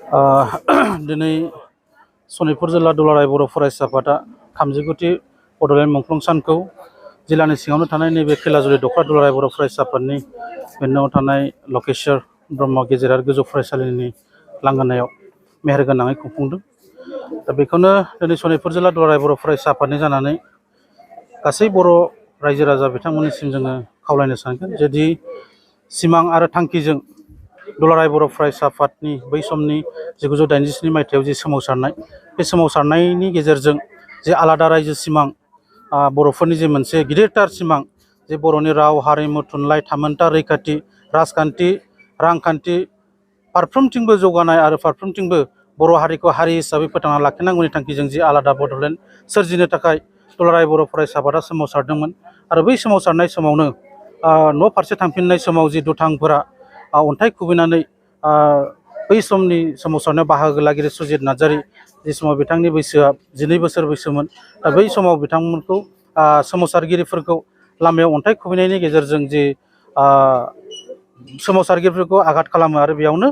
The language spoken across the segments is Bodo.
दिनै सनितपुर जिल्ला दुलाराय बर' फरायसा आफादा 39थि बड'लेण्ड मुंख्लं सानखौ जिल्लानि सिङावनो थानाय नैबे खैलाजुलि दख्रा दुलाराय बर' फरायसा आफादनि बेन्नाव थानाय लकेश्वर ब्रह्म गेजेरारि गोजौ फरायसालिनि लांगोनायाव मेहेरगोनाङै खुंफुंदों। दा बेखौनो दिनै सनितपुर जिल्ला दुलाराय बर' फरायसा आफादनि जानानै गासै बर' रायजो राजा बिथांमोननिसिम जोङो खावलायनो सानगोन जेदि सिमां आरो थांखिजों दुलाराय बर' फरायसा आफादनि बै समनि 1987 मायथाइयाव जि सोमावसारनाय बे सोमावसारनायनि गेजेरजों जे आलादा रायजो सिमां बर'फोरनि जे मोनसे गिदिरथार सिमां जे बर'नि राव हारिमु थुनलाइ थामोनथा रैखाथि राजखान्थि रांखान्थि फारफ्रोमथिंबो जौगानाय आरो फारफ्रोमथिंबो बर' हारिखौ हारि हिसाबै फोथांना लाखिनांगौनि थांखिजों जि आलादा बड'लेण्ड सोरजिनो थाखाय दुलाराय बर' फरायसा आफादा सोमावसारदोंमोन। आरो बै सोमावसारनाय समावनो न' फारसे थांफिननाय समाव जि दुथांफोरा अन्थाइ खुबैनानै बै समनि सोमावसारनायाव बाहागो लागिरि सुजित नार्जारि जि समाव बिथांनि बैसोआ 12 बोसोर बैसोमोन। दा बै समाव बिथांमोनखौ सोमावसारगिरिफोरखौ लामायाव अन्थाइ खुबैनायनि गेजेरजों जि सोमावसारगिरिफोरखौ आघात खालामो आरो बेयावनो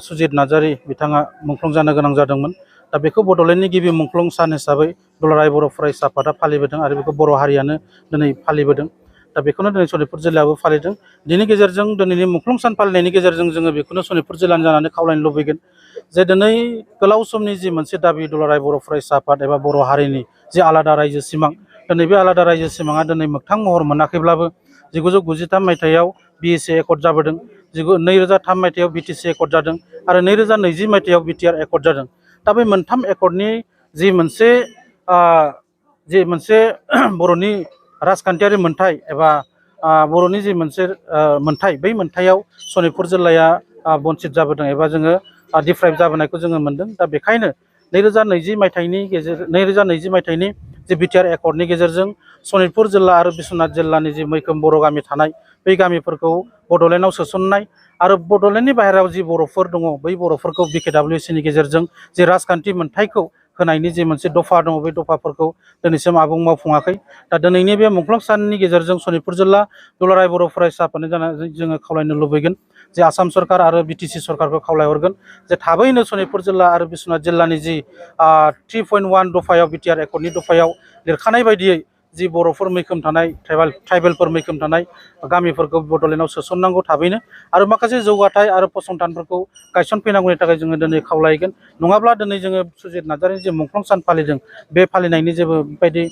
सुजित नार्जारि बिथाङा मुंख्लं जानो गोनां जादोंमोन। दा बेखौ बड'लेण्डनि गिबि मुंख्लं सान हिसाबै दुलाराय बर' फरायसा आफादा फालिबोदों आरो बेखौ बर' हारियानो दिनै फालिबोदों। दा बेखौनो दिनै सनितपुर जिल्लायाबो फालिदों। दिनै गेजेरजों दिनैनि मुंख्लं सान फालिनायनि गेजेरजों जोङो बेखौनो सनितपुर जिल्लानि जानानै खावलायनो लुबैगोन जे दिनै गोलाव समनि जि मोनसे दाबि दुलाराय बर' फरायसा आफाद एबा बर' हारिनि जि आलादा रायजो सिमां दिनै बे आलादा रायजो सिमाङा दिनै मोगथां महर मोनाखैब्लाबो 1993 मायथाइयाव BSA एकर्ड जाबोदों, 2003 मायथाइयाव BTC एकर्ड जादों आरो 2020 मायथाइयाव BTR एकर्ड जादों। दा बे मोनथाम एकर्डनि जि मोनसे बर'नि राजखान्थियारि मोन्थाय एबा बर'नि जि मोनसे मोन्थाय बै मोन्थायाव सनितपुर जिल्लाया बन्सित जाबोदों एबा जोङो डिप्राइभ जाबोनायखौ जोङो मोन्दों। दा बेखायनो 2020 मायथाइनि जि BTR एकर्डनि गेजेरजों सनितपुर जिल्ला आरो बिश्वनाथ जिल्लानि जि मैखोम बर' गामि थानाय बै गामिफोरखौ बड'लेण्डआव सोसननाय आरो बड'लेण्डनि बाहेरायाव जि बर'फोर दङ बै बर'फोरखौ BKWCनि गेजेरजों जि राजखान्थि मोन्थायखौ होनायनि जि मोनसे दफा दङ बै दफाफोरखौ दिनैसिम आबुं मावफुङाखै। दा दिनैनि बे मुंख्लं साननि गेजेरजों सनितपुर जिल्ला दुलाराय बर' फरायसा आफादनि जानानै जोङो खावलायनो लुबैगोन जे आसाम सरकार आरो BTC सरकारखौ खावलायहरगोन जे थाबैनो सनितपुर जिल्ला आरो बिश्वनाथ जिल्लानि जि 3.1 दफायाव BTR एकर्डनि दफायाव लिरखानाय बायदियै जि बर'फोर मैखोम थानाय ट्राइबेलफोर मैखोम थानाय गामिफोरखौ बड'लेण्डआव सोसननांगौ थाबैनो आरो माखासे जौगाथाय आरो फसंथानफोरखौ गायसनफैनांगौनि थाखाय जोङो दिनै खावलायगोन। नङाब्ला दिनै जोङो सुजित नार्जारिनि जे मुंख्लं सान फालिदों बे फालिनायनि जेबो बेबायदि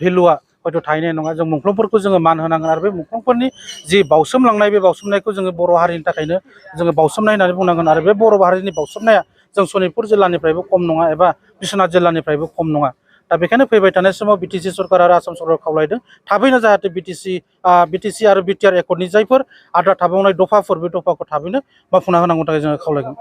भेलुआ हयथ' थाहैनाय नङा। जों मुंख्लंफोरखौ जोङो मान होनांगोन आरो बे मुंख्लंफोरनि जि बावसोमलांनाय बे बावसोमनायखौ जोङो बर' हारिनि थाखायनो जोङो बावसोमनाय होननानै बुंनांगोन आरो बे बर' हारिनि बावसोमनाया जों सनितपुर जिल्लानिफ्रायबो खम नङा एबा बिश्वनाथ जिल्लानिफ्रायबो खम नङा। दा बेखायनो फैबाय थानाय समाव BTC सरकार आरो आसाम सरकार खावलायदों थाबैनो जाहाथे BTC आरो BTR एकर्डनि जायफोर आद्रा थाबावनाय दफाफोर बे दफाखौ थाबैनो मावफुंना होनांगौनि थाखाय जोङो खावलायगोन।